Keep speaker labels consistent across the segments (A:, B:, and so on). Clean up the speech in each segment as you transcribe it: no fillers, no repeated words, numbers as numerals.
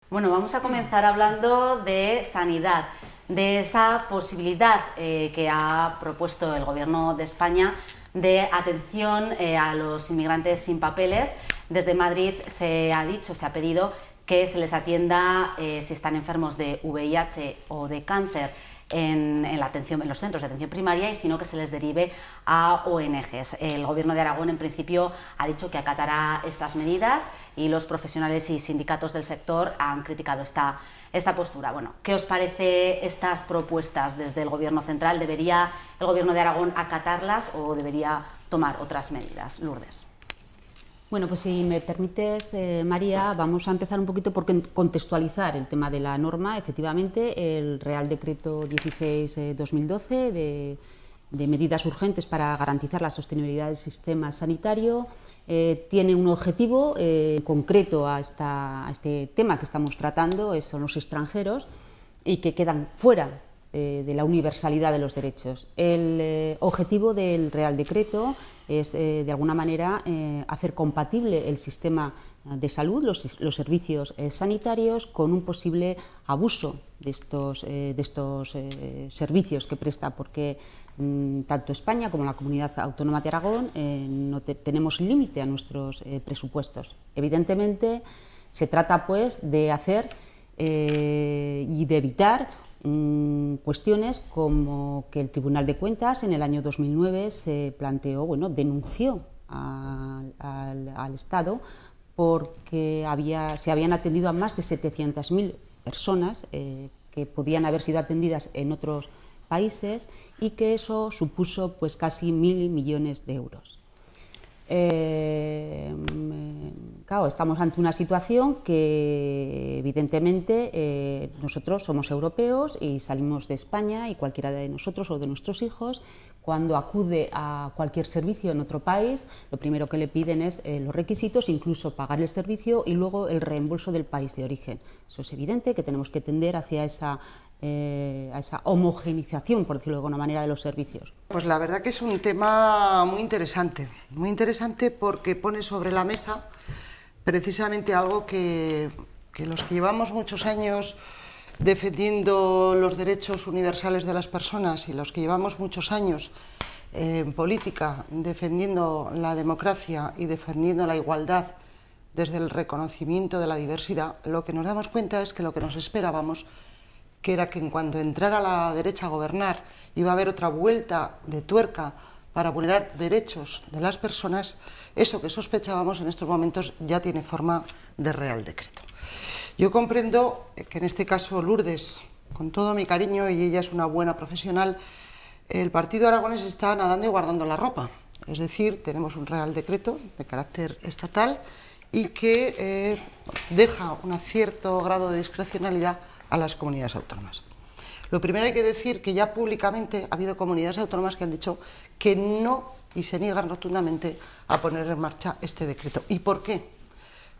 A: Bueno, vamos a comenzar hablando de sanidad, de esa posibilidad que ha propuesto el Gobierno de España de atención a los inmigrantes sin papeles. Desde Madrid se ha pedido que se les atienda si están enfermos de VIH o de cáncer en los centros de atención primaria, y sino que se les derive a ONGs. El Gobierno de Aragón, en principio, ha dicho que acatará estas medidas, y los profesionales y sindicatos del sector han criticado esta postura. Bueno, ¿qué os parece estas propuestas desde el Gobierno central? ¿Debería el Gobierno de Aragón acatarlas o debería tomar otras medidas? Lourdes.
B: Bueno, pues si me permites, María, vamos a empezar un poquito por contextualizar el tema de la norma. Efectivamente, el Real Decreto 16/2012 de medidas urgentes para garantizar la sostenibilidad del sistema sanitario tiene un objetivo concreto a este tema que estamos tratando, son los extranjeros y que quedan fuera de la universalidad de los derechos. El objetivo del Real Decreto es, de alguna manera, hacer compatible el sistema de salud, los servicios sanitarios, con un posible abuso de estos servicios que presta, porque tanto España como la Comunidad Autónoma de Aragón no tenemos límite a nuestros presupuestos. Evidentemente, se trata pues de hacer y de evitar cuestiones como que el Tribunal de Cuentas en el año 2009 se planteó, denunció al Estado porque se habían atendido a más de 700.000 personas que podían haber sido atendidas en otros países, y que eso supuso pues casi 1.000 millones de euros. Claro, estamos ante una situación que evidentemente nosotros somos europeos y salimos de España, y cualquiera de nosotros o de nuestros hijos, cuando acude a cualquier servicio en otro país, lo primero que le piden es los requisitos, incluso pagar el servicio y luego el reembolso del país de origen. Eso es evidente que tenemos que tender hacia a esa homogeneización, por decirlo de alguna manera, de los servicios.
C: Pues la verdad que es un tema muy interesante porque pone sobre la mesa precisamente algo que los que llevamos muchos años defendiendo los derechos universales de las personas, y los que llevamos muchos años en política defendiendo la democracia y defendiendo la igualdad desde el reconocimiento de la diversidad, lo que nos damos cuenta es que lo que nos esperábamos, que era que en cuanto entrara la derecha a gobernar iba a haber otra vuelta de tuerca para vulnerar derechos de las personas. Eso que sospechábamos en estos momentos ya tiene forma de Real Decreto. Yo comprendo que en este caso Lourdes, con todo mi cariño, y ella es una buena profesional, el partido aragonés está nadando y guardando la ropa. Es decir, tenemos un Real Decreto de carácter estatal y que deja un cierto grado de discrecionalidad a las comunidades autónomas. Lo primero, hay que decir que ya públicamente ha habido comunidades autónomas que han dicho que no, y se niegan rotundamente a poner en marcha este decreto. ¿Y por qué?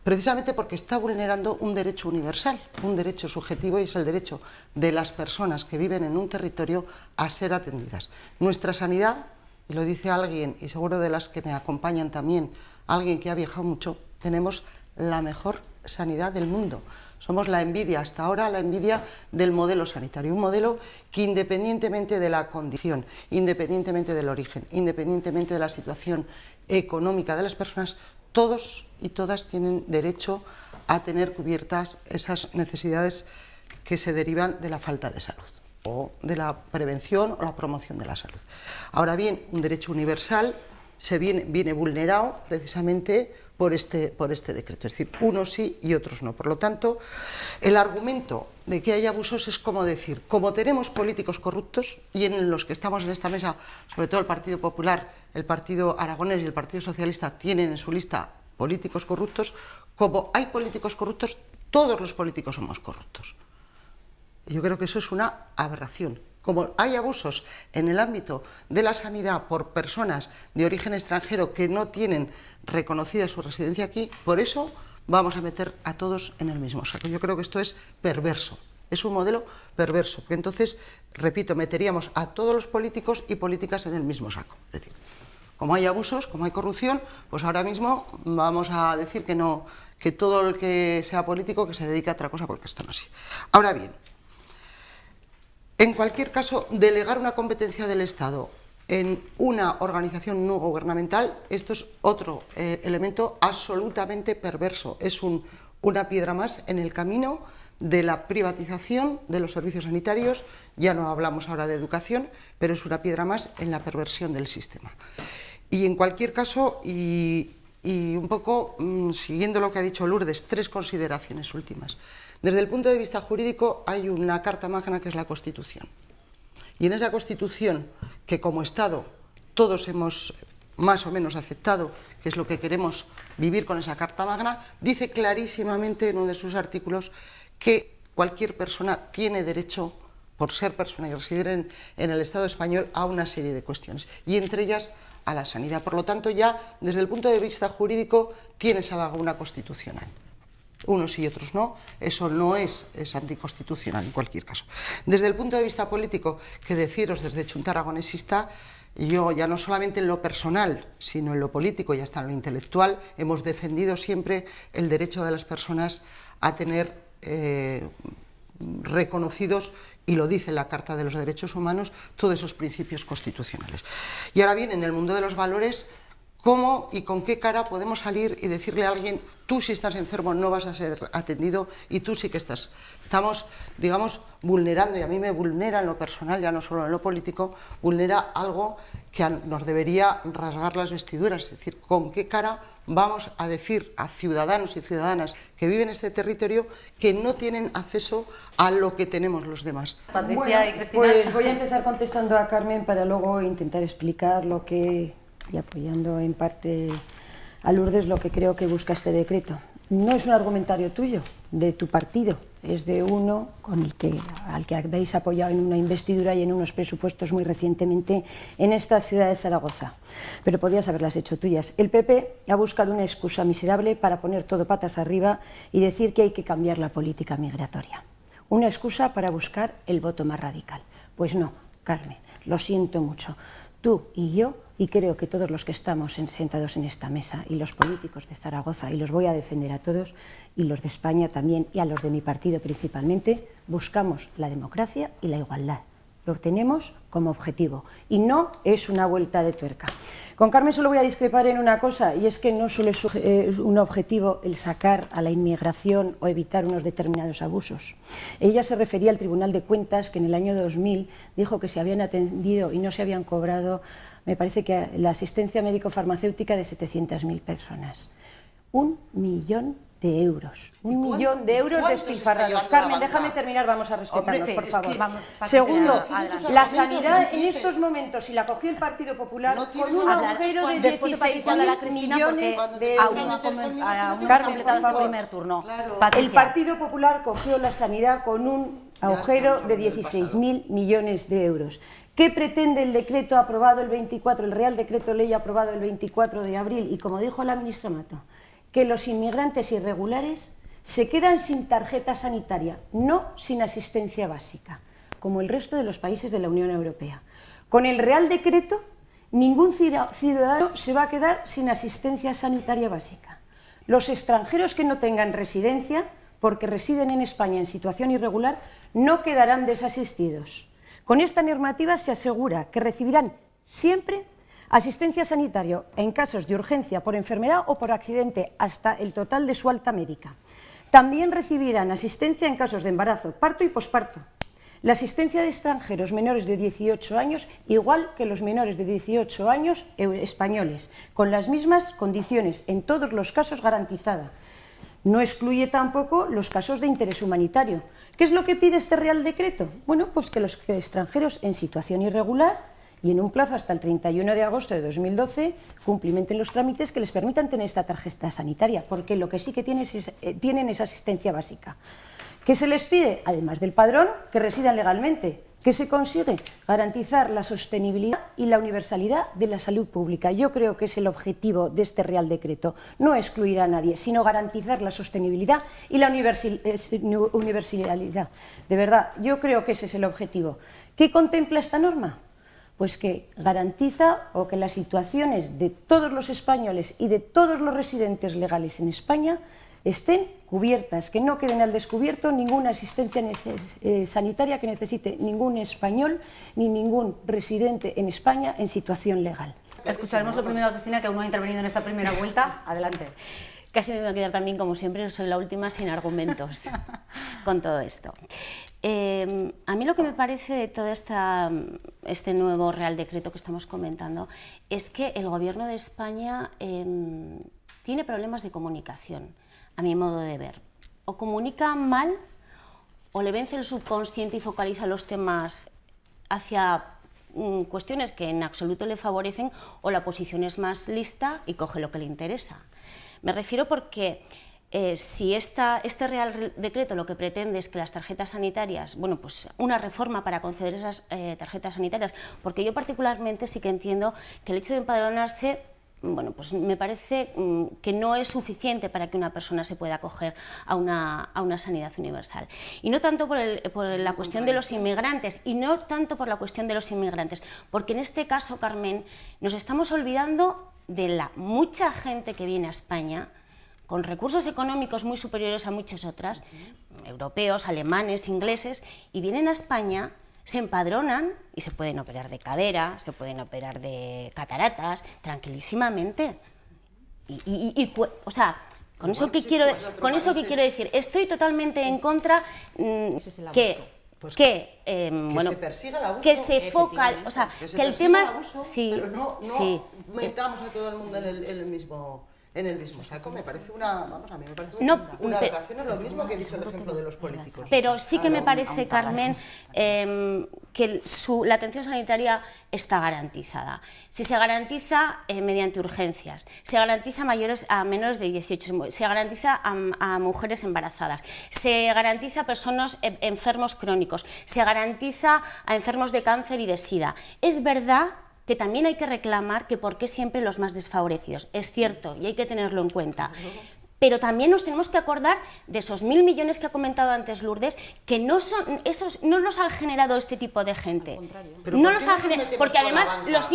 C: Precisamente porque está vulnerando un derecho universal, un derecho subjetivo, y es el derecho de las personas que viven en un territorio a ser atendidas. Nuestra sanidad, y lo dice alguien, y seguro de las que me acompañan también, alguien que ha viajado mucho, tenemos la mejor sanidad del mundo. Somos la envidia, hasta ahora, la envidia del modelo sanitario. Un modelo que, independientemente de la condición, independientemente del origen, independientemente de la situación económica de las personas, todos y todas tienen derecho a tener cubiertas esas necesidades que se derivan de la falta de salud, o de la prevención o la promoción de la salud. Ahora bien, un derecho universal viene vulnerado precisamente por este decreto, es decir, unos sí y otros no. Por lo tanto, el argumento de que hay abusos es como decir, como tenemos políticos corruptos, y en los que estamos en esta mesa, sobre todo el Partido Popular, el Partido Aragonés y el Partido Socialista tienen en su lista políticos corruptos, como hay políticos corruptos, todos los políticos somos corruptos. Yo creo que eso es una aberración. Como hay abusos en el ámbito de la sanidad por personas de origen extranjero que no tienen reconocida su residencia aquí, por eso vamos a meter a todos en el mismo saco. Yo creo que esto es perverso, es un modelo perverso, que entonces, repito, meteríamos a todos los políticos y políticas en el mismo saco. Es decir, como hay abusos, como hay corrupción, pues ahora mismo vamos a decir que no, que todo el que sea político que se dedique a otra cosa, porque esto no es así. Ahora bien, en cualquier caso, delegar una competencia del Estado en una organización no gubernamental, esto es otro elemento absolutamente perverso, es una piedra más en el camino de la privatización de los servicios sanitarios. Ya no hablamos ahora de educación, pero es una piedra más en la perversión del sistema. Y en cualquier caso, y un poco siguiendo lo que ha dicho Lourdes, 3 consideraciones últimas. Desde el punto de vista jurídico hay una carta magna que es la Constitución. Y en esa Constitución, que como Estado todos hemos más o menos aceptado, que es lo que queremos vivir con esa carta magna, dice clarísimamente en uno de sus artículos que cualquier persona tiene derecho, por ser persona y residir en el Estado español, a una serie de cuestiones, y entre ellas a la sanidad. Por lo tanto, ya desde el punto de vista jurídico tienes esa laguna constitucional. Unos y otros no, eso no es anticonstitucional en cualquier caso. Desde el punto de vista político, que deciros desde Chunta Aragonesista, yo ya no solamente en lo personal, sino en lo político y hasta en lo intelectual, hemos defendido siempre el derecho de las personas a tener reconocidos, y lo dice la Carta de los Derechos Humanos, todos esos principios constitucionales. Y ahora bien, en el mundo de los valores, ¿cómo y con qué cara podemos salir y decirle a alguien, tú si estás enfermo no vas a ser atendido y tú sí que estás? Estamos, digamos, vulnerando, y a mí me vulnera en lo personal, ya no solo en lo político, vulnera algo que nos debería rasgar las vestiduras, es decir, ¿con qué cara vamos a decir a ciudadanos y ciudadanas que viven en este territorio que no tienen acceso a lo que tenemos los demás?
D: Patricia y Cristina. Pues voy a empezar contestando a Carmen para luego intentar explicar lo que, y apoyando en parte a Lourdes, lo que creo que busca este decreto. No es un argumentario tuyo, de tu partido, es de uno al que habéis apoyado en una investidura y en unos presupuestos muy recientemente en esta ciudad de Zaragoza. Pero podías haberlas hecho tuyas. El PP ha buscado una excusa miserable para poner todo patas arriba y decir que hay que cambiar la política migratoria. Una excusa para buscar el voto más radical. Pues no, Carmen, lo siento mucho. Tú y yo, y creo que todos los que estamos sentados en esta mesa, y los políticos de Zaragoza, y los voy a defender a todos, y los de España también, y a los de mi partido principalmente, buscamos la democracia y la igualdad. Lo tenemos como objetivo, y no es una vuelta de tuerca. Con Carmen solo voy a discrepar en una cosa, y es que no solo es un objetivo el sacar a la inmigración o evitar unos determinados abusos. Ella se refería al Tribunal de Cuentas, que en el año 2000 dijo que se habían atendido y no se habían cobrado, me parece que la asistencia médico-farmacéutica de 700.000 personas. 1 millón de euros. 1 millón de euros despilfarrados. Carmen, déjame terminar, vamos a respetarnos, por favor. Segundo, la sanidad en estos momentos, si la cogió el Partido Popular, con un agujero de 16.000 millones de euros. Carmen, por favor. El Partido Popular cogió la sanidad con un agujero de 16.000 millones de euros. ¿Qué pretende el decreto aprobado el 24, el Real Decreto Ley aprobado el 24 de abril? Y como dijo la ministra Mato, que los inmigrantes irregulares se quedan sin tarjeta sanitaria, no sin asistencia básica, como el resto de los países de la Unión Europea. Con el Real Decreto, ningún ciudadano se va a quedar sin asistencia sanitaria básica. Los extranjeros que no tengan residencia, porque residen en España en situación irregular, no quedarán desasistidos. Con esta normativa se asegura que recibirán siempre asistencia sanitaria en casos de urgencia por enfermedad o por accidente hasta el total de su alta médica. También recibirán asistencia en casos de embarazo, parto y posparto. La asistencia de extranjeros menores de 18 años, igual que los menores de 18 años españoles, con las mismas condiciones, en todos los casos garantizada. No excluye tampoco los casos de interés humanitario. ¿Qué es lo que pide este Real Decreto? Bueno, pues que los extranjeros en situación irregular y en un plazo hasta el 31 de agosto de 2012 cumplimenten los trámites que les permitan tener esta tarjeta sanitaria, porque lo que sí que tienen es asistencia básica. ¿Qué se les pide? Además del padrón, que residan legalmente. ¿Qué se consigue? Garantizar la sostenibilidad y la universalidad de la salud pública. Yo creo que es el objetivo de este Real Decreto. No excluir a nadie, sino garantizar la sostenibilidad y la universalidad. De verdad, yo creo que ese es el objetivo. ¿Qué contempla esta norma? Pues que garantiza o que las situaciones de todos los españoles y de todos los residentes legales en España estén cubiertas, que no queden al descubierto ninguna asistencia sanitaria que necesite ningún español ni ningún residente en España en situación legal.
A: Escucharemos lo primero a Cristina, que aún no ha intervenido en esta primera vuelta. Adelante.
E: Casi me voy a quedar también, como siempre, soy la última sin argumentos con todo esto. A mí lo que me parece de todo este nuevo Real Decreto que estamos comentando es que el Gobierno de España tiene problemas de comunicación, a mi modo de ver. O comunica mal, o le vence el subconsciente y focaliza los temas hacia cuestiones que en absoluto le favorecen, o la oposición es más lista y coge lo que le interesa. Me refiero porque si este Real Decreto lo que pretende es que las tarjetas sanitarias, bueno, pues una reforma para conceder esas tarjetas sanitarias, porque yo particularmente sí que entiendo que el hecho de empadronarse, bueno, pues me parece que no es suficiente para que una persona se pueda acoger a una sanidad universal. Y no tanto por la cuestión de los inmigrantes, porque en este caso, Carmen, nos estamos olvidando de la mucha gente que viene a España con recursos económicos muy superiores a muchas otras, europeos, alemanes, ingleses, y vienen a España, se empadronan y se pueden operar de cadera, se pueden operar de cataratas, tranquilísimamente. O sea, con eso que quiero decir, estoy totalmente en contra que
C: se persiga el abuso,
E: que se focal, o sea, que el tema es,
C: abuso,
E: sí,
C: pero no
E: sí,
C: metamos a todo el mundo en el mismo saco. Me parece una
E: pero
C: aberración, es lo mismo que he dicho el ejemplo de los políticos.
E: Pero sí que me parece, Carmen, que la atención sanitaria está garantizada. Si se garantiza mediante urgencias, se garantiza a menores de 18, se garantiza a mujeres embarazadas, se garantiza a personas enfermos crónicos, se garantiza a enfermos de cáncer y de SIDA. Es verdad que también hay que reclamar que por qué siempre los más desfavorecidos. Es cierto, y hay que tenerlo en cuenta. Pero también nos tenemos que acordar de esos 1.000 millones que ha comentado antes Lourdes, que no los han generado este tipo de gente. No los han generado, porque además los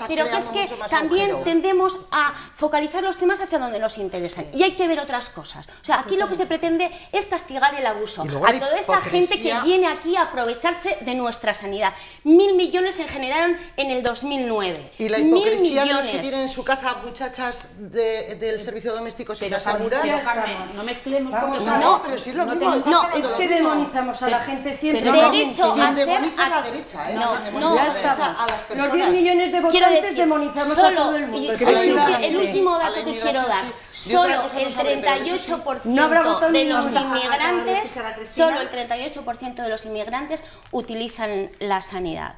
E: pero es que también tendemos a focalizar los temas hacia donde nos interesan. Y hay que ver otras cosas. O sea, aquí lo que se pretende es castigar el abuso a toda esa gente que viene aquí a aprovecharse de nuestra sanidad. 1.000 millones se generaron en el 2009.
C: Y la hipocresía de los que tienen en su casa muchachas del servicio doméstico sin asegurar.
B: Pero Carmen, no mezclemos con eso.
C: No, pero sí es lo mismo.
D: Es que demonizamos a la gente siempre.
E: Derecho a ser
C: demoniza a la derecha,
D: ya estamos. Los 10 millones de votantes demonizamos a todo el mundo.
E: El último dato que quiero dar, solo el 38% de los inmigrantes, solo el 38% de los inmigrantes utilizan la sanidad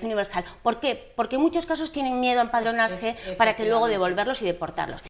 E: universal. ¿Por qué? Porque en muchos casos tienen miedo a empadronarse para que luego devolverlos y deportarlos.